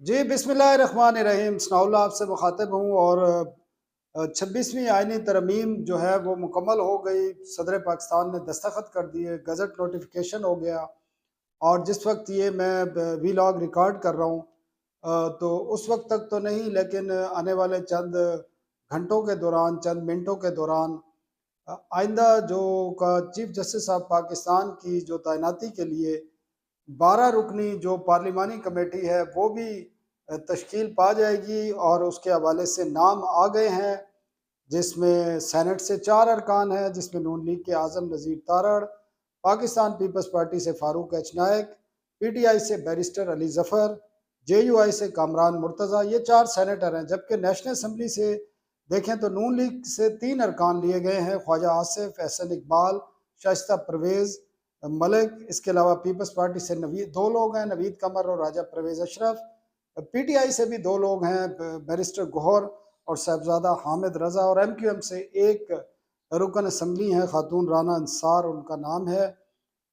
जी, बिस्मिल्लाहिर्रहमानिर्रहीम। सनाउल्लाह आपसे मुखातिब हूँ और 26वीं आईनी तरमीम जो है वो मुकम्मल हो गई। सदर पाकिस्तान ने दस्तखत कर दिए, गज़ट नोटिफिकेशन हो गया और जिस वक्त ये मैं वीलॉग रिकॉर्ड कर रहा हूँ तो उस वक्त तक तो नहीं, लेकिन आने वाले चंद घंटों के दौरान, चंद मिनटों के दौरान आइंदा जो का चीफ जस्टिस ऑफ पाकिस्तान की जो तैनाती के लिए 12 रुकनी जो पार्लिमानी कमेटी है वो भी तश्कील पा जाएगी और उसके हवाले से नाम आ गए हैं, जिसमें सेनेट से 4 अरकान हैं, जिसमें नून लीग के आज़म नज़ीर तारड़, पाकिस्तान पीपल्स पार्टी से फारूक एच नायक, पीटीआई से बैरिस्टर अली जफ़र, जेयूआई से कामरान मुर्तज़ा, ये 4 सेनेटर हैं। जबकि नेशनल असम्बली से देखें तो नून लीग से 3 अरकान लिए गए हैं, ख्वाजा आसिफ, एहसन इकबाल, शाइस्ता परवेज़ मलिक। इसके अलावा पीपल्स पार्टी से नवीद 2 लोग हैं, नवीद कमर और राजा परवेज़ अशरफ। पीटीआई से भी 2 लोग हैं, बैरिस्टर गौहर और साहिबजादा हामिद रजा, और एमक्यूएम से एक रुकन असम्बली हैं, खातून राना अंसार उनका नाम है।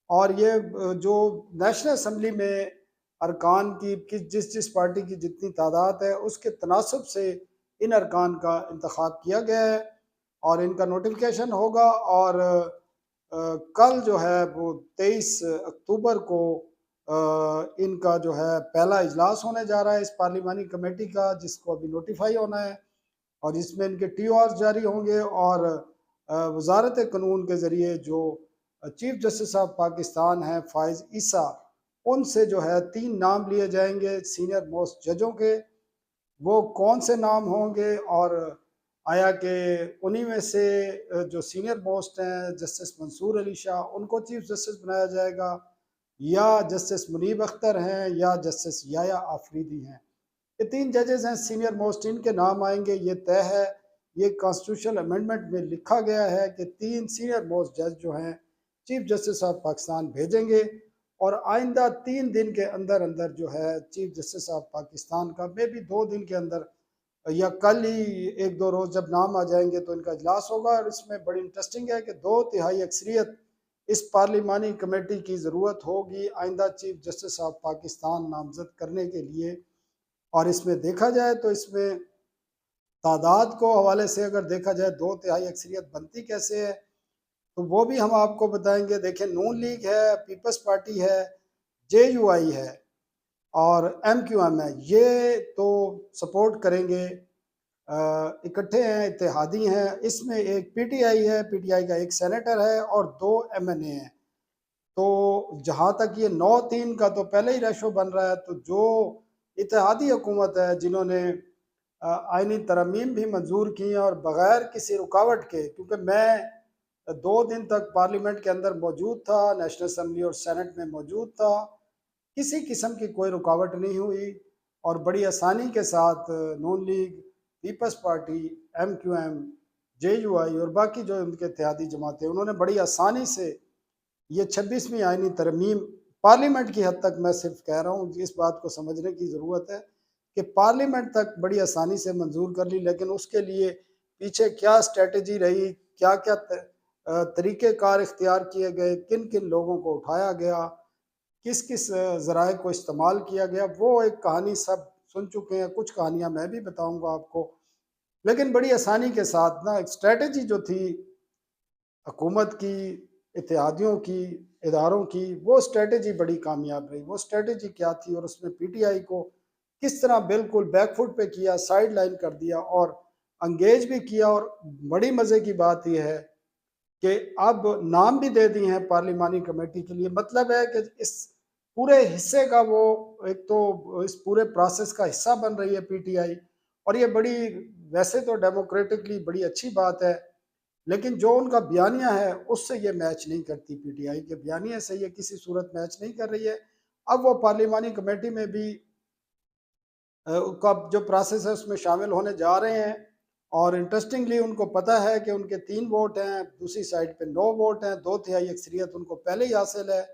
और ये जो नेशनल असम्बली में अरकान की जिस जिस पार्टी की जितनी तादाद है उसके तनासब से इन अरकान का इंतखाब किया गया है और इनका नोटिफिकेशन होगा। और कल जो है वो 23 अक्टूबर को इनका जो है पहला इजलास होने जा रहा है इस पार्लिमानी कमेटी का, जिसको अभी नोटिफाई होना है और जिसमें इनके TOR जारी होंगे और वजारत कानून के ज़रिए जो चीफ जस्टिस ऑफ पाकिस्तान हैं फ़ाइज़ ईसा, उनसे जो है 3 नाम लिए जाएंगे सीनियर मोस्ट जजों के। वो कौन से नाम होंगे और आया कि उन्हीं में से जो सीनियर मोस्ट हैं जस्टिस मंसूर अली शाह उनको चीफ जस्टिस बनाया जाएगा, या जस्टिस मुनीब अख्तर हैं, या जस्टिस याया आफरीदी हैं। ये 3 जजेस हैं सीनियर मोस्ट, इनके नाम आएंगे, ये तय है। ये कॉन्स्टिट्यूशनल अमेंडमेंट में लिखा गया है कि 3 सीनियर मोस्ट जज जो हैं चीफ जस्टिस ऑफ पाकिस्तान भेजेंगे और आइंदा 3 दिन के अंदर अंदर जो है चीफ जस्टिस ऑफ पाकिस्तान का मे भी 2 दिन के अंदर या कल ही 1-2 रोज जब नाम आ जाएंगे तो इनका इजलास होगा। और इसमें बड़ी इंटरेस्टिंग है कि 2/3 अक्सरियत इस पार्लिमानी कमेटी की ज़रूरत होगी आइंदा चीफ जस्टिस ऑफ पाकिस्तान नामजद करने के लिए। और इसमें देखा जाए तो इसमें तादाद को हवाले से अगर देखा जाए 2/3 अक्सरियत बनती कैसे है, तो वो भी हम आपको बताएंगे। देखें, नून लीग है, पीपल्स पार्टी है, JUI है और MQM है, ये तो सपोर्ट करेंगे, इकट्ठे हैं, इत्तेहादी हैं। इसमें एक PTI है, PTI का एक सेनेटर है और 2 MNA हैं। तो जहाँ तक ये 9-3 का तो पहले ही रेशो बन रहा है, तो जो इत्तेहादी हुकूमत है जिन्होंने आइनी तरमीम भी मंजूर की हैं और बगैर किसी रुकावट के, क्योंकि मैं 2 दिन तक पार्लियामेंट के अंदर मौजूद था, नेशनल असम्बली और सेनेट में मौजूद था, किसी किस्म की कोई रुकावट नहीं हुई और बड़ी आसानी के साथ Noon League, Peoples Party, MQM, JUI और बाकी जो उनके इत्तेहादी जमातें, उन्होंने बड़ी आसानी से ये 26वीं आइनी तरमीम पार्लियामेंट की हद तक, मैं सिर्फ कह रहा हूँ, इस बात को समझने की ज़रूरत है कि पार्लियामेंट तक बड़ी आसानी से मंजूर कर ली। लेकिन उसके लिए पीछे क्या स्ट्रेटजी रही, क्या क्या तरीक़ेकार इख्तियार किए गए, किन किन लोगों को उठाया गया, किस किस ज़राए को इस्तेमाल किया गया, वो एक कहानी सब सुन चुके हैं। कुछ कहानियाँ मैं भी बताऊँगा आपको, लेकिन बड़ी आसानी के साथ ना एक स्ट्रेटजी जो थी हुकूमत की, इत्तेहादियों की, इदारों की, वो स्ट्रेटजी बड़ी कामयाब रही। वो स्ट्रेटजी क्या थी और उसमें PTI को किस तरह बिल्कुल बैकफुट पे किया, साइड लाइन कर दिया और अंगेज भी किया। और बड़ी मज़े की बात यह है कि अब नाम भी दे दिए हैं पार्लिमानी कमेटी के लिए। मतलब है कि इस पूरे हिस्से का वो एक तो इस पूरे प्रोसेस का हिस्सा बन रही है PTI, और ये बड़ी, वैसे तो डेमोक्रेटिकली बड़ी अच्छी बात है, लेकिन जो उनका बयानिया है उससे ये मैच नहीं करती। PTI के बयानिए से ये किसी सूरत मैच नहीं कर रही है। अब वो पार्लिमानी कमेटी में भी का जो प्रोसेस है उसमें शामिल होने जा रहे हैं और इंटरेस्टिंगली उनको पता है कि उनके 3 वोट हैं, दूसरी साइड पे 9 वोट हैं, 2/3 अक्सरियत उनको पहले ही हासिल है।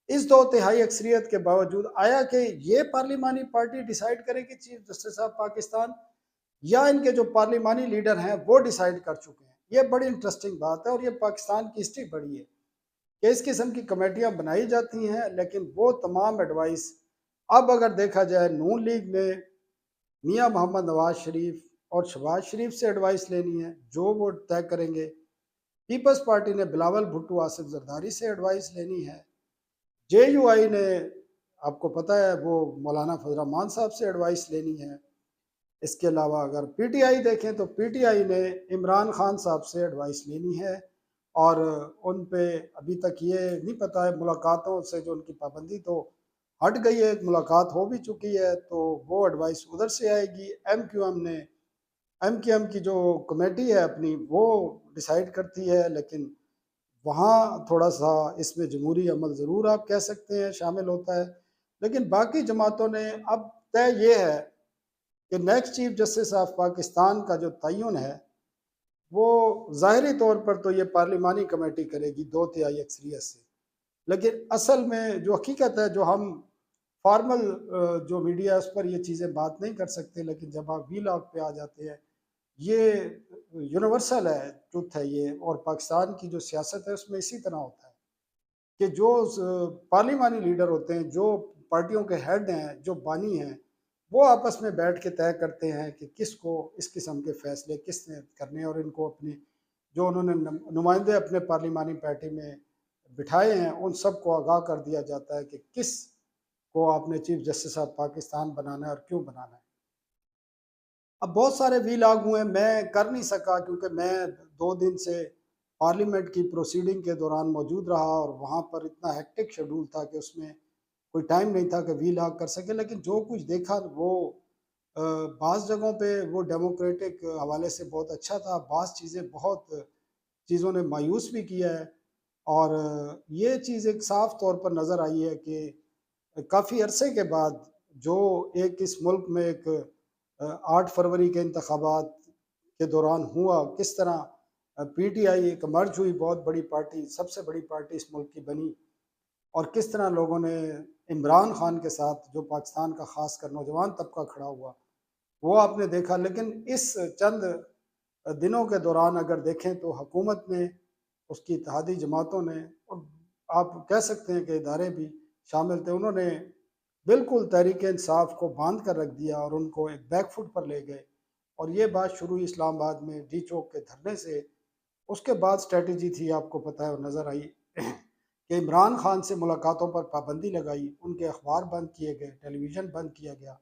इस 2/3 अक्सरियत के बावजूद आया कि ये पार्लिमानी पार्टी डिसाइड करेगी चीफ जस्टिस ऑफ पाकिस्तान, या इनके जो पार्लिमानी लीडर हैं वो डिसाइड कर चुके हैं। ये बड़ी इंटरेस्टिंग बात है और ये पाकिस्तान की हिस्ट्री बड़ी है कि इस किस्म की कमेटियां बनाई जाती हैं, लेकिन वो तमाम एडवाइस अब अगर देखा जाए नून लीग ने मियाँ मोहम्मद नवाज शरीफ और शहबाज शरीफ से एडवाइस लेनी है, जो वो तय करेंगे। पीपल्स पार्टी ने बिलावल भुट्टो आसिफ जरदारी से एडवाइस लेनी है। जेयूआई ने, आपको पता है, वो मौलाना फजल रहमान साहब से एडवाइस लेनी है। इसके अलावा अगर पीटीआई देखें तो पीटीआई ने इमरान खान साहब से एडवाइस लेनी है, और उन पे अभी तक ये नहीं पता है, मुलाकातों से जो उनकी पाबंदी तो हट गई है, एक मुलाकात हो भी चुकी है, तो वो एडवाइस उधर से आएगी। एमक्यूएम ने, एमक्यूएम की जो कमेटी है अपनी, वो डिसाइड करती है, लेकिन वहाँ थोड़ा सा इसमें जमहूरी अमल ज़रूर आप कह सकते हैं शामिल होता है। लेकिन बाकी जमातों ने, अब तय ये है कि next chief justice of Pakistan का जो तयन है, वो ज़ाहिरी तौर पर तो ये पार्लिमानी कमेटी करेगी 2/3 अक्सरियत से, लेकिन असल में जो हकीकत है, जो हम फॉर्मल जो मीडिया है उस पर ये चीज़ें बात नहीं कर सकते, लेकिन जब आप वी लॉग पे आ जाते हैं, ये यूनिवर्सल है, ट्रुथ है ये, और पाकिस्तान की जो सियासत है उसमें इसी तरह होता है कि जो पार्लिमानी लीडर होते हैं, जो पार्टियों के हेड हैं, जो बानी हैं, वो आपस में बैठ के तय करते हैं कि किसको इस किस्म के फैसले किसने करने हैं, और इनको अपने जो उन्होंने नुमाइंदे अपने पार्लिमानी पार्टी में बिठाए हैं, उन सब को आगाह कर दिया जाता है कि किस को आपने चीफ जस्टिस ऑफ पाकिस्तान बनाना है और क्यों बनाना है। अब बहुत सारे वीलॉग हुए, मैं कर नहीं सका क्योंकि मैं 2 दिन से पार्लियामेंट की प्रोसीडिंग के दौरान मौजूद रहा, और वहाँ पर इतना हेक्टिक शेड्यूल था कि उसमें कोई टाइम नहीं था कि वीलॉग कर सके। लेकिन जो कुछ देखा वो बाज़ जगहों पे वो डेमोक्रेटिक हवाले से बहुत अच्छा था, बाज़ चीज़ें बहुत चीज़ों ने मायूस भी किया है, और ये चीज़ एक साफ तौर पर नज़र आई है कि काफ़ी अरसे के बाद जो एक इस मुल्क में एक 8 फरवरी के इंतखाबात के दौरान हुआ, किस तरह पीटीआई एक मर्ज हुई, बहुत बड़ी पार्टी, सबसे बड़ी पार्टी इस मुल्क की बनी, और किस तरह लोगों ने इमरान खान के साथ, जो पाकिस्तान का खासकर नौजवान तबका खड़ा हुआ, वो आपने देखा। लेकिन इस चंद दिनों के दौरान अगर देखें तो हुकूमत ने, उसकी इत्तेहादी जमातों ने, और आप कह सकते हैं कि इदारे भी शामिल थे, उन्होंने बिल्कुल तहरीक इंसाफ को बांध कर रख दिया और उनको एक बैक फुट पर ले गए। और ये बात शुरू हुई इस्लामाबाद में डी चौक के धरने से। उसके बाद स्ट्रेटजी थी, आपको पता है, वो नज़र आई कि इमरान खान से मुलाकातों पर पाबंदी लगाई, उनके अखबार बंद किए गए, टेलीविज़न बंद किया गया,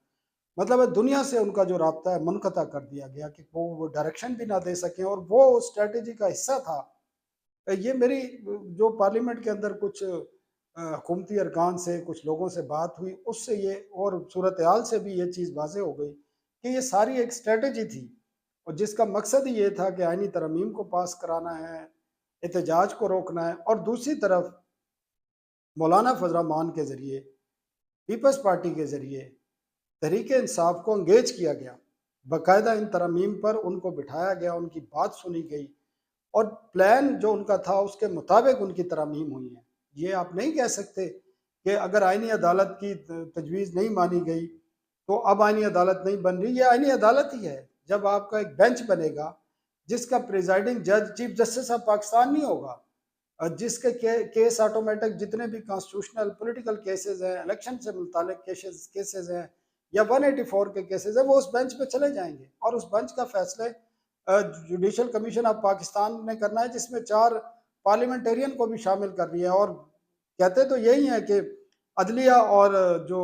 मतलब है दुनिया से उनका जो राब्ता है मुनक़ता कर दिया गया कि वो डायरेक्शन भी ना दे सकें, और वो स्ट्रेटजी का हिस्सा था। ये मेरी जो पार्लियामेंट के अंदर कुछ हुकूमती अरकान से, कुछ लोगों से बात हुई, उससे ये, और सूरत हाल से भी ये चीज़ वाज़ेह हो गई कि ये सारी एक स्ट्रेटजी थी, और जिसका मकसद ही ये था कि आईनी तरमीम को पास कराना है, एहतजाज को रोकना है, और दूसरी तरफ मौलाना फजल रहमान के ज़रिए, पीपल्स पार्टी के ज़रिए तहरीक इंसाफ को इंगेज किया गया, बाकायदा इन तरमीम पर उनको बिठाया गया, उनकी बात सुनी गई, और प्लान जो उनका था उसके मुताबिक उनकी तरमीम हुई है। ये आप नहीं कह सकते कि अगर आईनी अदालत की तजवीज़ नहीं मानी गई तो अब आईनी अदालत नहीं बन रही। ये आईनी अदालत ही है। जब आपका एक बेंच बनेगा जिसका प्रिजाइडिंग जज चीफ जस्टिस ऑफ पाकिस्तान नहीं होगा, जिसके केस ऑटोमेटिक, जितने भी कॉन्स्टिट्यूशनल पॉलिटिकल केसेस हैं, इलेक्शन से मुतालिक केसेस हैं, या 184 के केसेस हैं, वो उस बेंच पे चले जाएंगे, और उस बेंच का फैसले जुडिशल कमीशन ऑफ पाकिस्तान ने करना है, जिसमें 4 पार्लियामेंटेरियन को भी शामिल कर लिया है। और कहते तो यही है कि अदलिया और जो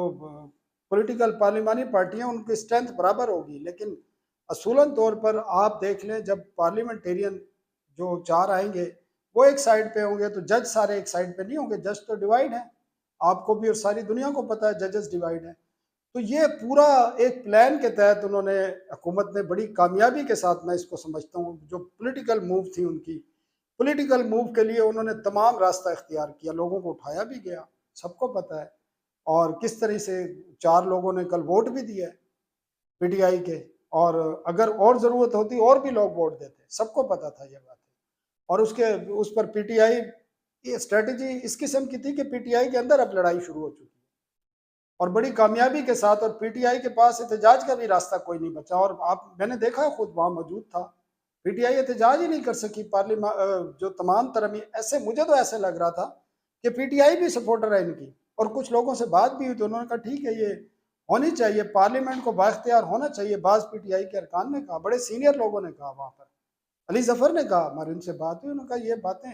पॉलिटिकल पार्लिमानी पार्टियां, उनकी स्ट्रेंथ बराबर होगी, लेकिन असूलन तौर पर आप देख लें, जब पार्लियामेंटेरियन जो 4 आएंगे वो एक साइड पे होंगे, तो जज सारे एक साइड पे नहीं होंगे, जज तो डिवाइड है, आपको भी और सारी दुनिया को पता है जजेस डिवाइड है। तो ये पूरा एक प्लान के तहत उन्होंने, हुकूमत ने बड़ी कामयाबी के साथ, मैं इसको समझता हूँ, जो पॉलिटिकल मूव थी उनकी, पॉलिटिकल मूव के लिए उन्होंने तमाम रास्ता इख्तियार किया, लोगों को उठाया भी गया, सबको पता है। और किस तरह से 4 लोगों ने कल वोट भी दिया है पीटीआई के, और अगर और ज़रूरत होती और भी लोग वोट देते, सबको पता था ये बात है। और उसके उस पर पीटीआई, ये स्ट्रेटजी इस किस्म की थी कि पीटीआई के अंदर अब लड़ाई शुरू हो चुकी है, और बड़ी कामयाबी के साथ, और पीटीआई के पास एहतजाज का भी रास्ता कोई नहीं बचा। और आप, मैंने देखा, खुद वहाँ मौजूद था, पीटीआई एहतजाज ही नहीं कर सकी। पार्लियामेंट जो तमाम तरह, ऐसे मुझे तो ऐसे लग रहा था कि पीटीआई भी सपोर्टर है इनकी, और कुछ लोगों से बात भी हुई तो उन्होंने कहा ठीक है, ये होनी चाहिए, पार्लियामेंट को बाख्तियार होना चाहिए। बाज़ पीटीआई के अरकान ने कहा, बड़े सीनियर लोगों ने कहा वहाँ पर। अली ज़फ़र ने कहा, हमारी उनसे बात हुई, उन्होंने कहा ये बातें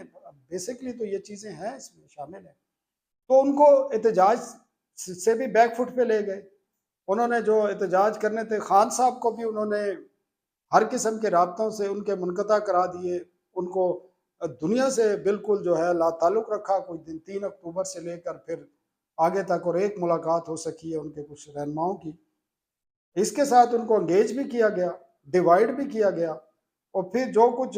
बेसिकली तो ये चीज़ें हैं, इसमें शामिल हैं। तो उनको एहतजाज से भी बैक फुट पे ले गए। उन्होंने जो एहतजाज करने थे, खान साहब को भी उन्होंने हर किस्म के राब्तों से उनके मुनक़ता करा दिए। उनको दुनिया से बिल्कुल जो है लाताल्लुक़ रखा। कुछ दिन 3 अक्टूबर से लेकर फिर आगे तक, और एक मुलाकात हो सकी है उनके कुछ रहनुमाओं की। इसके साथ उनको एंगेज भी किया गया, डिवाइड भी किया गया, और फिर जो कुछ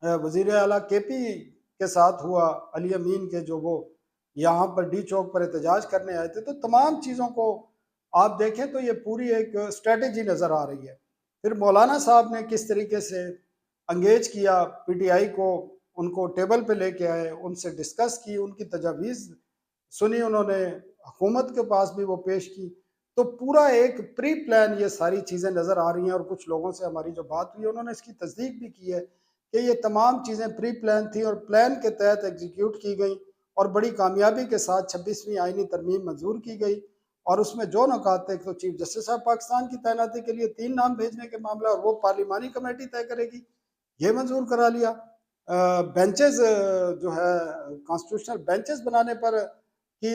वज़ीर आला केपी के साथ हुआ, अली अमीन के, जो वो यहाँ पर डी चौक पर एहतजाज करने आए थे, तो तमाम चीज़ों को आप देखें तो ये पूरी एक स्ट्रेटजी नज़र आ रही है। फिर मौलाना साहब ने किस तरीके से एंगेज किया पीटीआई को, उनको टेबल पे लेके आए, उनसे डिस्कस की, उनकी तजावीज़ सुनी उन्होंने, हुकूमत के पास भी वो पेश की। तो पूरा एक प्री प्लान ये सारी चीज़ें नज़र आ रही हैं, और कुछ लोगों से हमारी जो बात हुई उन्होंने इसकी तस्दीक भी की है कि ये तमाम चीज़ें प्री प्लान थी और प्लान के तहत एग्जीक्यूट की गई, और बड़ी कामयाबी के साथ 26वीं आईनी तरमीम मंजूर की गई। और उसमें जो नुकात थे, तो चीफ जस्टिस ऑफ पाकिस्तान की तैनाती के लिए 3 नाम भेजने के मामला, और वो पार्लिमानी कमेटी तय करेगी, ये मंजूर करा लिया। बेंचेस जो है कॉन्स्टिट्यूशनल बेंचेस बनाने पर की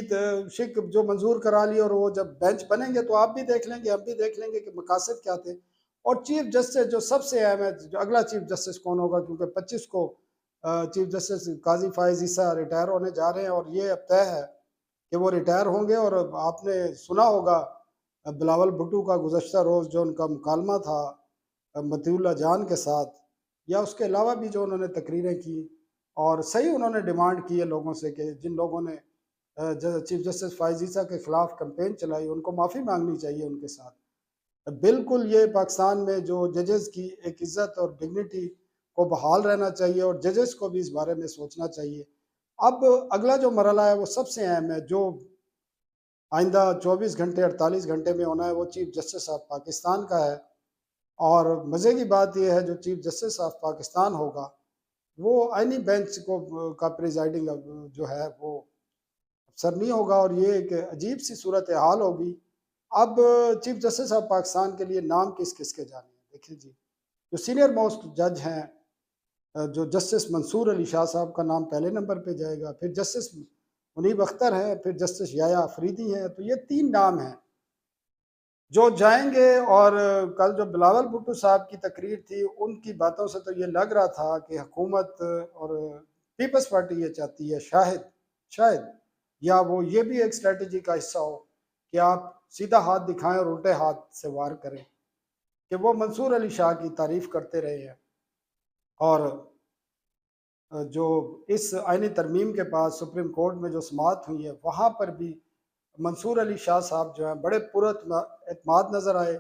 शिक जो मंजूर करा ली, और वो जब बेंच बनेंगे तो आप भी देख लेंगे, हम भी देख लेंगे कि मकासद क्या थे। और चीफ जस्टिस जो सबसे अहम है, जो अगला चीफ जस्टिस कौन होगा, क्योंकि 25 को चीफ जस्टिस काजी फायज ईसा रिटायर होने जा रहे हैं, और ये अब तय है कि वो रिटायर होंगे। और आपने सुना होगा बिलावल भुट्टो का गुज़श्ता रोज़ जो उनका मुकालमा था मतीउल्लाह जान के साथ, या उसके अलावा भी जो उन्होंने तकरीरें की, और सही उन्होंने डिमांड की है लोगों से कि जिन लोगों ने चीफ जस्टिस फायज ईसा के खिलाफ कैंपेन चलाई, उनको माफ़ी मांगनी चाहिए उनके साथ। बिल्कुल ये पाकिस्तान में जो जजेस की एक इज़्ज़त और डिग्निटी को बहाल रहना चाहिए, और जजेस को भी इस बारे में सोचना चाहिए। अब अगला जो मरहला है वो सबसे अहम है, जो आइंदा 24 घंटे 48 घंटे में होना है, वो चीफ जस्टिस ऑफ पाकिस्तान का है। और मज़े की बात यह है, जो चीफ जस्टिस ऑफ पाकिस्तान होगा वो आईनी बेंच को का प्रिजाइडिंग जो है वो अफसर नहीं होगा, और ये एक अजीब सी सूरत हाल होगी। अब चीफ जस्टिस ऑफ पाकिस्तान के लिए नाम किस किस के जाने हैं, देखिए जी, जो सीनियर मोस्ट जज हैं, जो जस्टिस मंसूर अली शाह साहब का नाम पहले नंबर पे जाएगा, फिर जस्टिस मुनीब अख्तर हैं, फिर जस्टिस याया अफरीदी हैं। तो ये 3 नाम हैं जो जाएंगे। और कल जो बिलावल भुट्टो साहब की तकरीर थी, उनकी बातों से तो ये लग रहा था कि हुकूमत और पीपल्स पार्टी ये चाहती है, शायद शायद या वो ये भी एक स्ट्रेटजी का हिस्सा हो कि आप सीधा हाथ दिखाएं और उल्टे हाथ से वार करें, कि वो मंसूर अली शाह की तारीफ करते रहे हैं, और जो इस आईनी तरमीम के बाद सुप्रीम कोर्ट में जो समाअत हुई है, वहाँ पर भी मंसूर अली शाह साहब जो हैं बड़े पुरएतमाद नज़र आए,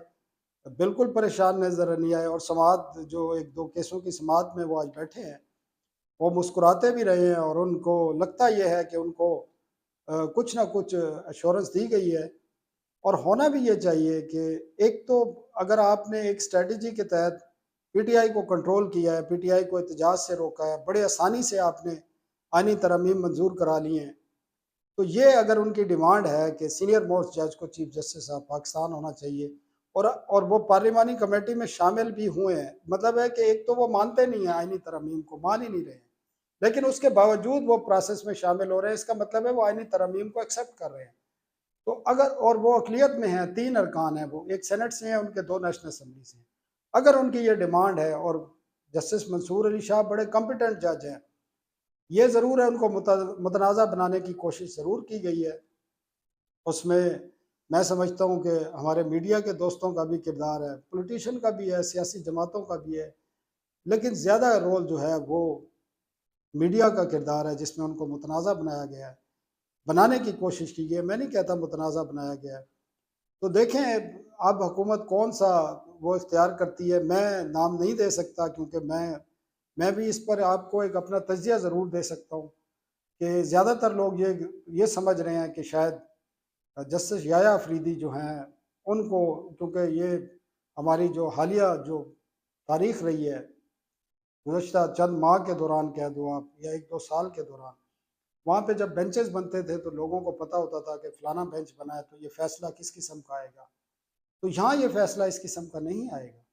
बिल्कुल परेशान नज़र नहीं आए। और समाअत जो 1-2 केसों की समाअत में वो आज बैठे हैं, वो मुस्कुराते भी रहे हैं, और उनको लगता ये है कि उनको कुछ ना कुछ एश्योरेंस दी गई है। और होना भी ये चाहिए कि एक तो अगर आपने एक स्ट्रेटजी के तहत पीटीआई को कंट्रोल किया है, पीटीआई को एहतजाज से रोका है, बड़े आसानी से आपने आईनी तरमीम मंजूर करा ली हैं, तो ये अगर उनकी डिमांड है कि सीनियर मोस्ट जज को चीफ जस्टिस ऑफ पाकिस्तान होना चाहिए, और वो पार्लिमानी कमेटी में शामिल भी हुए हैं, मतलब है कि एक तो वो मानते नहीं हैं, आईनी तरमीम को मान ही नहीं रहे हैं, लेकिन उसके बावजूद वो प्रोसेस में शामिल हो रहे हैं, इसका मतलब है वो आईनी तरमीम को एक्सेप्ट कर रहे हैं। तो अगर, और वो अकलियत में हैं, 3 अरकान हैं, वो एक सेनेट से हैं, उनके 2 नेशनल असम्बली से हैं। अगर उनकी ये डिमांड है, और जस्टिस मंसूर अली शाह बड़े कॉम्पिटेंट जज हैं, ये ज़रूर है उनको मुतनाज़ा बनाने की कोशिश ज़रूर की गई है। उसमें मैं समझता हूँ कि हमारे मीडिया के दोस्तों का भी किरदार है, पॉलिटिशियन का भी है, सियासी जमातों का भी है, लेकिन ज़्यादा रोल जो है वो मीडिया का किरदार है, जिसमें उनको मुतनाज़ा बनाया गया है, बनाने की कोशिश की गई है। मैं नहीं कहता मुतनाज़ा बनाया गया है। तो देखें अब हुकूमत कौन सा वो इख्तियार करती है, मैं नाम नहीं दे सकता, क्योंकि मैं भी इस पर आपको एक अपना तजिया ज़रूर दे सकता हूँ कि ज़्यादातर लोग ये समझ रहे हैं कि शायद जस्टिस याया अफरीदी जो हैं उनको, क्योंकि ये हमारी जो हालिया जो तारीख रही है, गुज़श्ता चंद माह के दौरान कह दो आप, या 1-2 साल के दौरान, वहाँ पे जब बेंचेस बनते थे तो लोगों को पता होता था कि फलाना बेंच बना है तो ये फैसला किस किस्म का आएगा। तो यहाँ ये फैसला इस किस्म का नहीं आएगा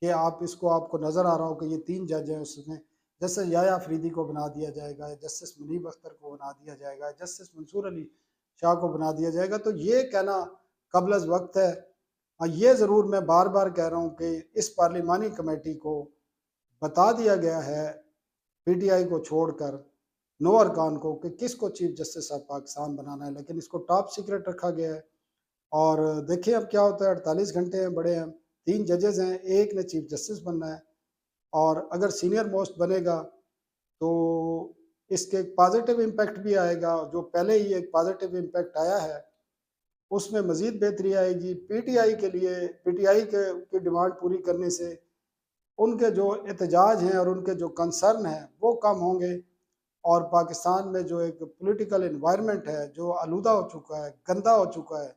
कि आप इसको आपको नज़र आ रहा हो कि ये 3 जज हैं उसमें जस्टिस याह्या अफरीदी को बना दिया जाएगा, जस्टिस मुनीब अख्तर को बना दिया जाएगा, जस्टिस मंसूर अली शाह को बना दिया जाएगा। तो ये कहना क़ब्ल वक़्त है। हाँ, ये ज़रूर मैं बार-बार कह रहा हूँ कि इस पार्लिमानी कमेटी को बता दिया गया है पीटीआई को छोड़कर 9 अरकान को कि किसको चीफ जस्टिस ऑफ पाकिस्तान बनाना है, लेकिन इसको टॉप सीक्रेट रखा गया है। और देखिए अब क्या होता है, 48 घंटे हैं, बड़े हैं, 3 जजेस हैं, एक ने चीफ जस्टिस बनना है और अगर सीनियर मोस्ट बनेगा तो इसके एक पॉजिटिव इम्पैक्ट भी आएगा। जो पहले ही एक पॉजिटिव इम्पैक्ट आया है उसमें मज़ीद बेहतरी आएगी। पीटीआई के लिए पीटीआई के की डिमांड पूरी करने से उनके जो एहतजाज हैं और उनके जो कंसर्न हैं वो कम होंगे और पाकिस्तान में जो एक पॉलिटिकल एनवायरनमेंट है जो आलूदा हो चुका है, गंदा हो चुका है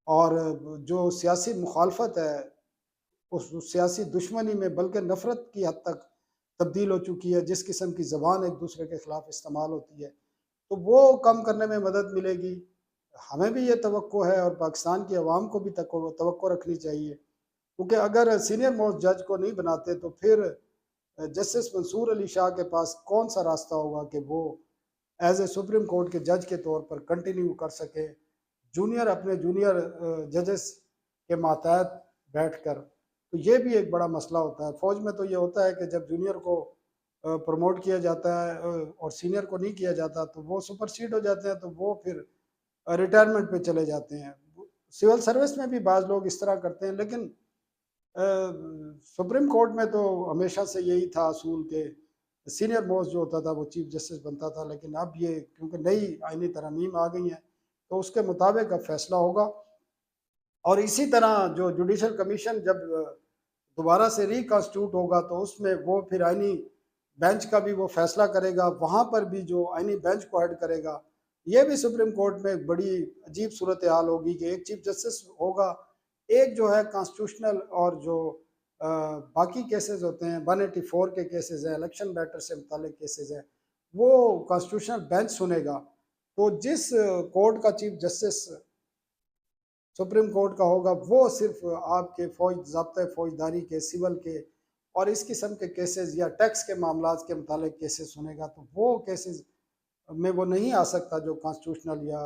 और जो सियासी मुखालफत है उस सियासी दुश्मनी में बल्कि नफ़रत की हद तक तब्दील हो चुकी है, जिस किस्म की ज़बान एक दूसरे के ख़िलाफ़ इस्तेमाल होती है, तो वो कम करने में मदद मिलेगी। हमें भी ये तवक्को है और पाकिस्तान की अवाम को भी तवक्को रखनी चाहिए, क्योंकि अगर सीनियर मोस्ट जज को नहीं बनाते तो फिर जस्टिस मंसूर अली शाह के पास कौन सा रास्ता होगा कि वो एज ए सुप्रीम कोर्ट के जज के तौर पर कंटिन्यू कर सके जूनियर अपने जूनियर जजेस के मातहत बैठकर। तो ये भी एक बड़ा मसला होता है। फ़ौज में तो ये होता है कि जब जूनियर को प्रमोट किया जाता है और सीनियर को नहीं किया जाता तो वो सुपरसीड हो जाते हैं, तो वो फिर रिटायरमेंट पे चले जाते हैं। सिविल सर्विस में भी बाज़ लोग इस तरह करते हैं, लेकिन सुप्रीम कोर्ट में तो हमेशा से यही था असूल के सीनियर मोस्ट जो होता था वो चीफ जस्टिस बनता था, लेकिन अब ये क्योंकि नई आईनी तरमीम आ गई हैं तो उसके मुताबिक अब फैसला होगा। और इसी तरह जो जुडिशल कमीशन जब दोबारा से रिकॉन्स्टिट्यूट होगा तो उसमें वो फिर आईनी बेंच का भी वो फैसला करेगा, वहाँ पर भी जो आईनी बेंच को हेड करेगा, ये भी सुप्रीम कोर्ट में एक बड़ी अजीब सूरत हाल होगी कि एक चीफ जस्टिस होगा, एक जो है कॉन्स्टिट्यूशनल और जो बाकी केसेस होते हैं 184 के केसेस हैं, इलेक्शन मैटर से मुतालिक केसेस हैं, वो कॉन्स्टिट्यूशनल बेंच सुनेगा। तो जिस कोर्ट का चीफ जस्टिस सुप्रीम कोर्ट का होगा वो सिर्फ आपके ज़ाब्ता फौजदारी के, सिविल के और इस किस्म के केसेस या टैक्स के मामलात के मुतालिक केसेस सुनेगा। तो वो केसेस में वो नहीं आ सकता जो कॉन्स्टिट्यूशनल या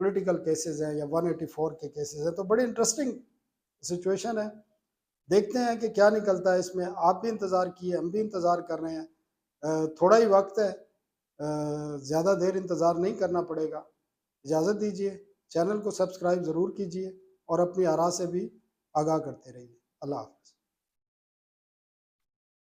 पॉलिटिकल केसेस हैं या 184 के केसेस हैं। तो बड़ी इंटरेस्टिंग सिचुएशन है। देखते हैं कि क्या निकलता है इसमें। आप भी इंतज़ार किए, हम भी इंतज़ार कर रहे हैं। थोड़ा ही वक्त है, ज़्यादा देर इंतज़ार नहीं करना पड़ेगा। इजाज़त दीजिए, चैनल को सब्सक्राइब ज़रूर कीजिए और अपनी आरा से भी आगाह करते रहिए। अल्लाह हाफ़िज़।